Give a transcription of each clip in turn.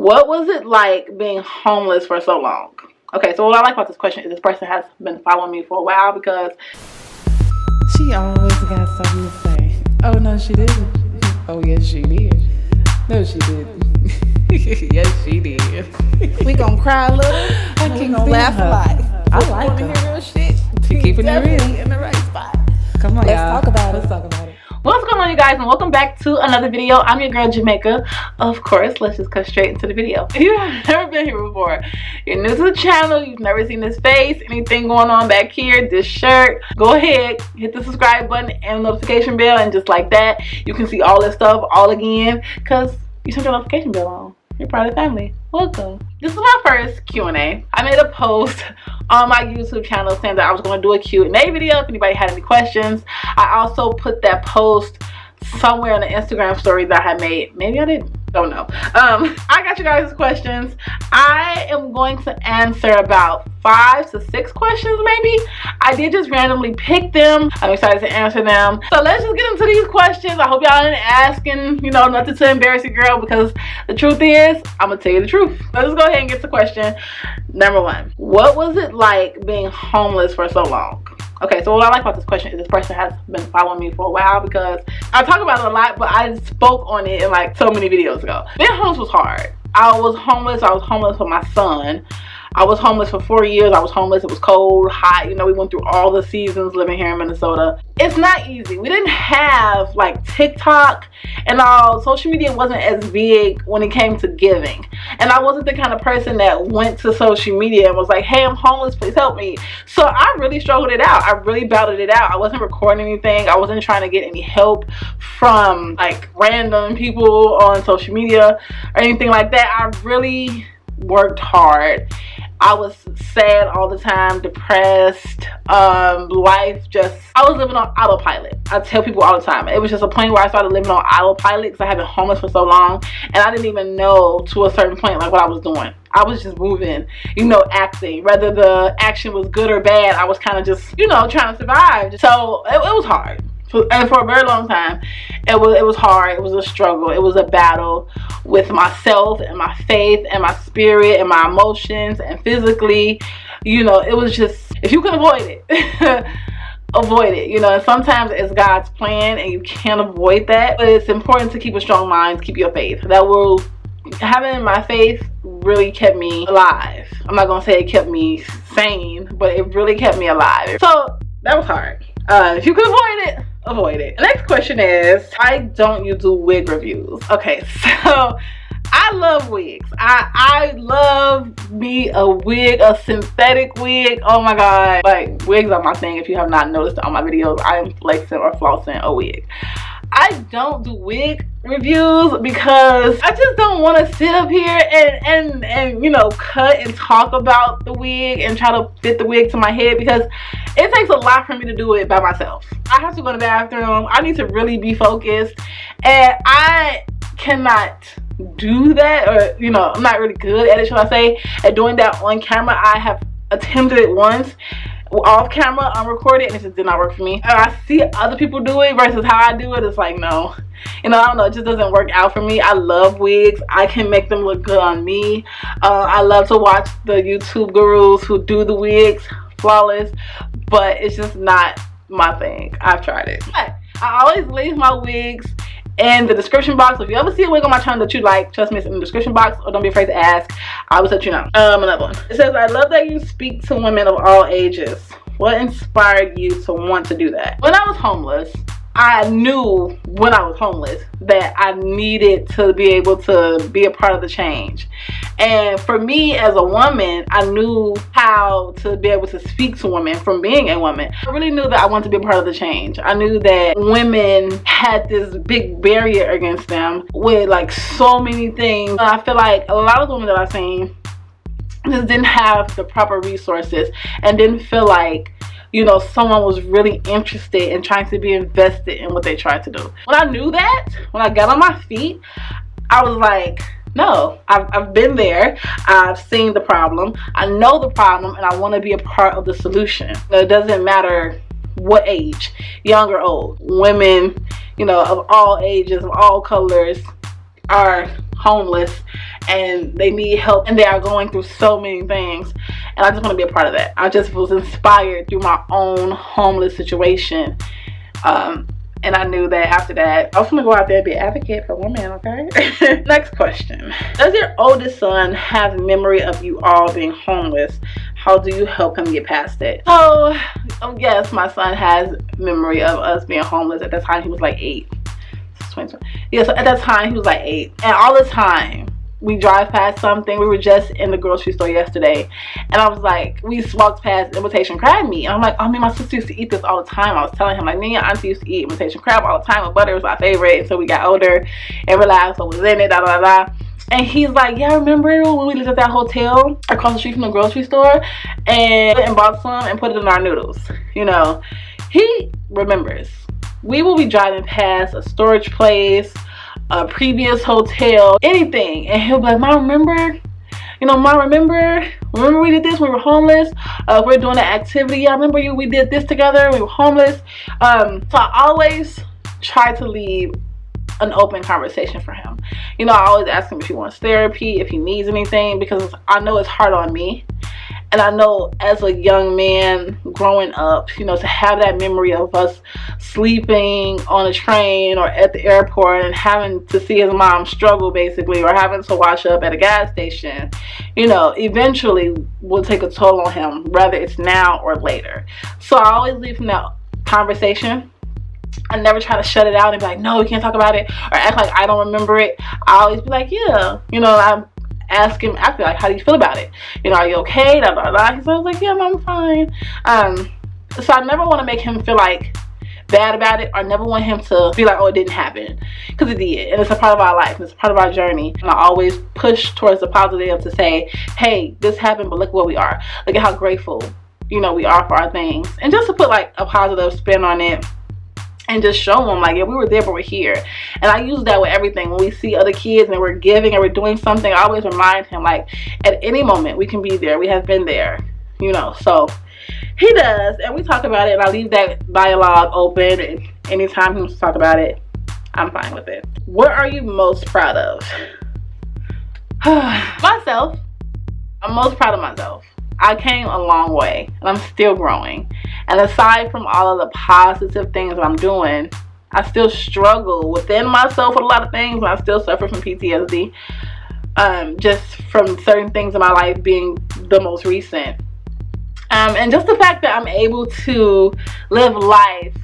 What was it like being homeless for so long? Okay, so what I like about this question is this person has been following me for a while because she always got something to say. Oh, no, she didn't. Oh, yes, she did. No, she didn't. Yes, she did. We gonna cry a little. We gonna laugh a lot. I like her. Hear real shit. She keeping it real. In the right spot. Come on, Let's y'all. talk about it. Let's talk about it. what's going on, you guys, and welcome back to another video. I'm your girl Jamaica. Of course, let's just cut straight into the video. If you have never been here before, you're new to the channel, you've never seen this face, anything going on back here, this shirt, go ahead, hit the subscribe button and notification bell, and just like that you can see all this stuff all again because you turned your notification bell on. You're part of the family. Welcome. This is my first Q&A. I made a post on my YouTube channel saying that I was going to do a Q&A video if anybody had any questions. I also put that post somewhere in the Instagram story that I had made. Maybe I didn't. Don't know. I got you guys' questions. I am going to answer about 5 to 6 questions maybe. I did just randomly pick them. I'm excited to answer them. So let's just get into these questions. I hope y'all ain't asking, you know, nothing to embarrass your girl, because the truth is, I'm gonna tell you the truth. Let's just go ahead and get to question number 1. What was it like being homeless for so long? Okay, so what I like about this question is this person has been following me for a while because I talk about it a lot, but I spoke on it in like so many videos ago. Being homeless was hard. I was homeless for my son. I was homeless for 4 years. I was homeless. It was cold, hot. You know, we went through all the seasons living here in Minnesota. It's not easy. We didn't have like TikTok and all. Social media wasn't as big when it came to giving. And I wasn't the kind of person that went to social media and was like, hey, I'm homeless, please help me. So I really struggled it out. I really battled it out. I wasn't recording anything. I wasn't trying to get any help from like random people on social media or anything like that. I really worked hard. I was sad all the time, depressed, life just, I was living on autopilot. I tell people all the time, it was just a point where I started living on autopilot because I had been homeless for so long, and I didn't even know to a certain point like what I was doing. I was just moving, you know, acting. Whether the action was good or bad, I was kind of just, you know, trying to survive. So it was hard. And for a very long time, it was hard. It was a struggle. It was a battle with myself and my faith and my spirit and my emotions and physically. You know, it was just, if you can avoid it, avoid it. You know, and sometimes it's God's plan and you can't avoid that. But it's important to keep a strong mind, keep your faith. Having my faith really kept me alive. I'm not going to say it kept me sane, but it really kept me alive. So that was hard. If you can avoid it, avoid it. The next question is, why don't you do wig reviews? Okay, so I love wigs. I love me a wig, a synthetic wig. Oh my god, like wigs are my thing. If you have not noticed on my videos, I am flexing or flossing a wig. I don't do wig reviews because I just don't want to sit up here and you know, cut and talk about the wig and try to fit the wig to my head, because it takes a lot for me to do it by myself. I have to go to the bathroom. I need to really be focused, and I cannot do that, or you know, I'm not really good at it, should I say, at doing that on camera. I have attempted it once off camera, unrecorded, and it just did not work for me. I see other people do it versus how I do it. It's like, no, you know, I don't know, it just doesn't work out for me. I love wigs. I can make them look good on me. I love to watch the YouTube gurus who do the wigs flawless, but it's just not my thing. I've tried it, but I always leave my wigs in the description box. So if you ever see a wig on my channel that you like, trust me, it's in the description box, or don't be afraid to ask. I will let you know. Another one. It says, I love that you speak to women of all ages. What inspired you to want to do that? When I was homeless, I knew when I was homeless that I needed to be able to be a part of the change. And for me as a woman, I knew how to be able to speak to women from being a woman. I really knew that I wanted to be a part of the change. I knew that women had this big barrier against them with like so many things. And I feel like a lot of the women that I've seen just didn't have the proper resources and didn't feel like, you know, someone was really interested in trying to be invested in what they tried to do. When I knew that, when I got on my feet, I was like, no, I've been there. I've seen the problem. I know the problem, and I want to be a part of the solution. It doesn't matter what age, young or old. Women, you know, of all ages, of all colors are homeless, and they need help and they are going through so many things, and I just want to be a part of that. I just was inspired through my own homeless situation, and I knew that after that I was going to go out there and be an advocate for women. Okay. Next question. Does your oldest son have memory of you all being homeless? How do you help him get past it? So yes, my son has memory of us being homeless. At that time he was like 8. Yeah, so at that time he was like 8, and all the time we drive past something. We were just in the grocery store yesterday, and I was like, we walked past imitation crab meat, and I'm like, oh, me and my sister used to eat this all the time. I was telling him, like, me and auntie used to eat imitation crab all the time, and butter was my favorite until we got older and realized what was in it, da da da. And he's like, yeah, remember when we lived at that hotel across the street from the grocery store and bought some and put it in our noodles? You know, he remembers. We will be driving past a storage place, a previous hotel, anything, and he'll be like, Mom, remember? You know, Mom, remember we did this when we were homeless? We're doing an activity. I remember we did this together. We were homeless. So I always try to leave an open conversation for him. You know, I always ask him if he wants therapy, if he needs anything, because I know it's hard on me. And I know as a young man growing up, you know, to have that memory of us sleeping on a train or at the airport and having to see his mom struggle basically, or having to wash up at a gas station, you know, eventually will take a toll on him, whether it's now or later. So I always leave from that conversation. I never try to shut it out and be like, no, we can't talk about it, or act like I don't remember it. I always be like, yeah, you know, I'm ask him after, like, how do you feel about it? You know, are you okay? Da, da, da. So I was like, yeah, I'm fine. So I never want to make him feel like bad about it, or never want him to be like, oh, it didn't happen, because it did, and it's a part of our life, and it's a part of our journey. And I always push towards the positive to say, hey, this happened, but look where we are. Look at how grateful, you know, we are for our things, and just to put like a positive spin on it. And just show them, like, yeah, we were there, but we're here. And I use that with everything. When we see other kids and we're giving and we're doing something, I always remind him, like, at any moment we can be there. We have been there, you know. So he does, and we talk about it, and I leave that dialogue open. And anytime he wants to talk about it, I'm fine with it. What are you most proud of? Myself. I'm most proud of myself. I came a long way, and I'm still growing. And aside from all of the positive things that I'm doing, I still struggle within myself with a lot of things, and I still suffer from PTSD. Just from certain things in my life being the most recent. And just the fact that I'm able to live life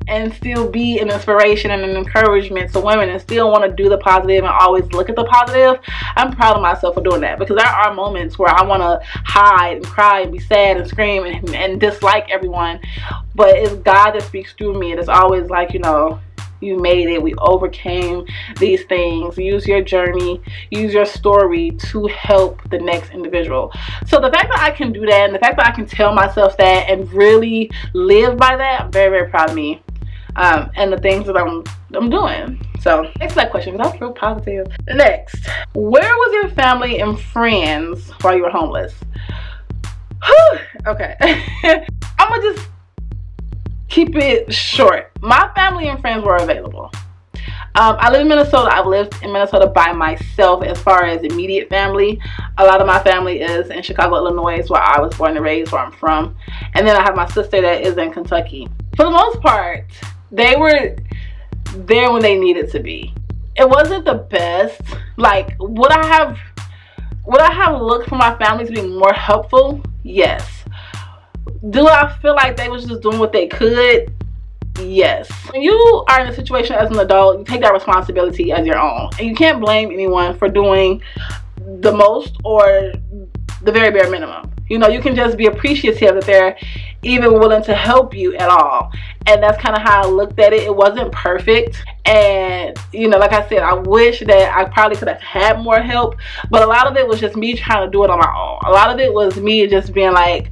and still be an inspiration and an encouragement to women, and still want to do the positive and always look at the positive. I'm proud of myself for doing that, because there are moments where I want to hide and cry and be sad and scream and dislike everyone, but it's God that speaks through me. And it's always like, you know, you made it, we overcame these things. Use your journey, use your story to help the next individual. So the fact that I can do that, and the fact that I can tell myself that and really live by that, I'm very, very proud of me. And the things that I'm doing. So next that question, because I feel positive. Next, where was your family and friends while you were homeless? Whew, okay. I'm gonna just keep it short. My family and friends were available. I live in Minnesota. I've lived in Minnesota by myself as far as immediate family. A lot of my family is in Chicago, Illinois, where I was born and raised, where I'm from. And then I have my sister that is in Kentucky. For the most part, they were there when they needed to be. It wasn't the best. Like, would I have looked for my family to be more helpful? Yes. Do I feel like they was just doing what they could? Yes. When you are in a situation as an adult, you take that responsibility as your own, and you can't blame anyone for doing the most or the very bare minimum. You know, you can just be appreciative that they're even willing to help you at all. And that's kind of how I looked at it. It wasn't perfect, and you know, like I said, I wish that I probably could have had more help, but a lot of it was just me trying to do it on my own. A lot of it was me just being like,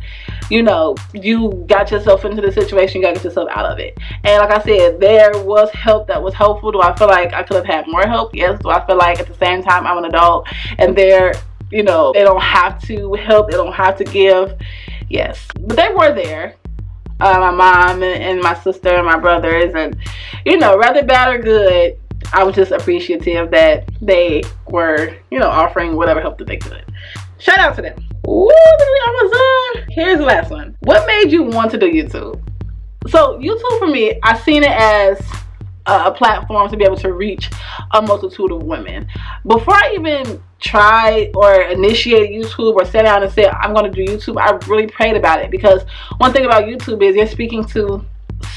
you know, you got yourself into the situation, you got to get yourself out of it. And like I said, there was help that was helpful. Do I feel like I could have had more help? Yes. Do I feel like at the same time I'm an adult and they're, you know, they don't have to help, they don't have to give? Yes. But they were there. My mom and my sister and my brothers, and you know, rather bad or good, I was just appreciative that they were, you know, offering whatever help that they could. Shout out to them. Ooh, Amazon. Here's the last one. What made you want to do YouTube? So YouTube for me, I seen it as a platform to be able to reach a multitude of women. Before I even tried or initiated YouTube or sat down and said I'm going to do YouTube, I really prayed about it, because one thing about YouTube is you're speaking to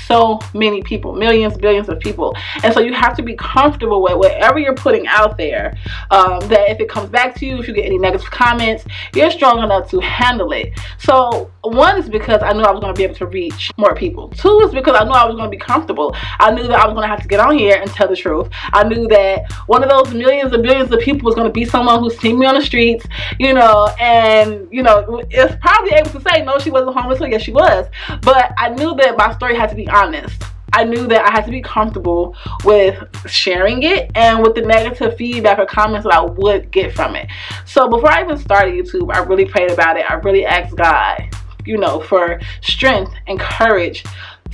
so many people, millions, billions of people, and so you have to be comfortable with whatever you're putting out there, that if it comes back to you, if you get any negative comments, you're strong enough to handle it. So one is because I knew I was going to be able to reach more people. Two is because I knew I was going to be comfortable. I knew that I was going to have to get on here and tell the truth. I knew that one of those millions and billions of people was going to be someone who's seen me on the streets, you know, and you know, is probably able to say no, she wasn't homeless. So yes, she was. But I knew that my story had to be honest. I knew that I had to be comfortable with sharing it and with the negative feedback or comments that I would get from it. So before I even started YouTube, I really prayed about it. I really asked God, you know, for strength and courage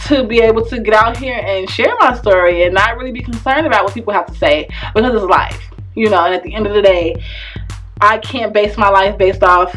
to be able to get out here and share my story and not really be concerned about what people have to say, because it's life, you know. And at the end of the day, I can't base my life based off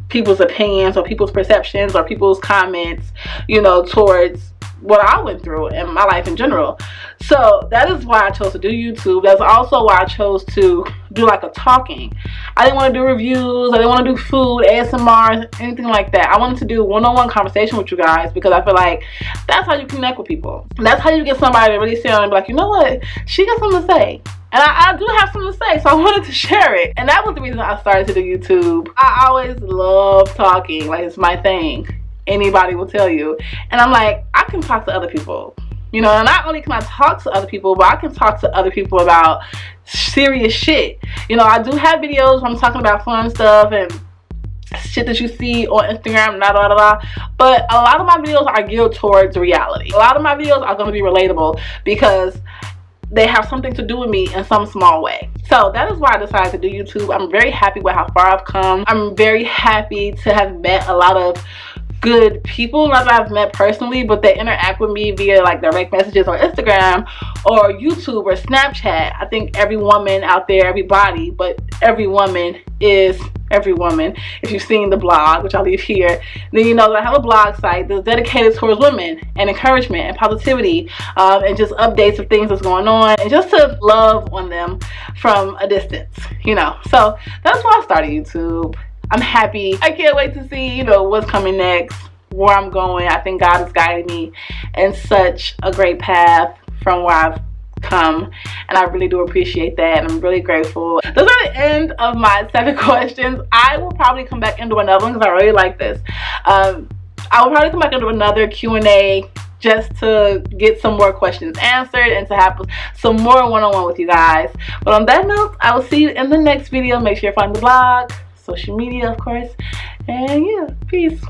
people's opinions or people's perceptions or people's comments, you know, towards what I went through in my life in general. So that is why I chose to do YouTube. That's also why I chose to do like a talking. I didn't want to do reviews. I didn't want to do food, ASMR, anything like that. I wanted to do one-on-one conversation with you guys, because I feel like that's how you connect with people. That's how you get somebody to really sit down and be like, you know what, she got something to say. And I do have something to say, so I wanted to share it. And that was the reason I started to do YouTube. I always love talking. Like, it's my thing. Anybody will tell you. And I'm like, I can talk to other people. You know, and not only can I talk to other people, but I can talk to other people about serious shit. You know, I do have videos where I'm talking about fun stuff and shit that you see on Instagram, but a lot of my videos are geared towards reality. A lot of my videos are going to be relatable because they have something to do with me in some small way. So that is why I decided to do YouTube. I'm very happy with how far I've come. I'm very happy to have met a lot of good people, not that I've met personally, but they interact with me via like direct messages on Instagram or YouTube or Snapchat. I think every woman out there, everybody, but every woman is every woman. If you've seen the blog, which I'll leave here, then you know that I have a blog site that's dedicated towards women and encouragement and positivity, and just updates of things that's going on, and just to love on them from a distance, you know. So that's why I started YouTube. I'm happy. I can't wait to see, you know, what's coming next, where I'm going. I think God is guiding me in such a great path from where I've come, and I really do appreciate that, and I'm really grateful. Those are the end of my 7 questions. I will probably come back into another one because I really like this. I will probably come back into another Q&A just to get some more questions answered and to have some more one-on-one with you guys. But on that note, I will see you in the next video. Make sure you find the blog, social media, of course, and yeah, peace.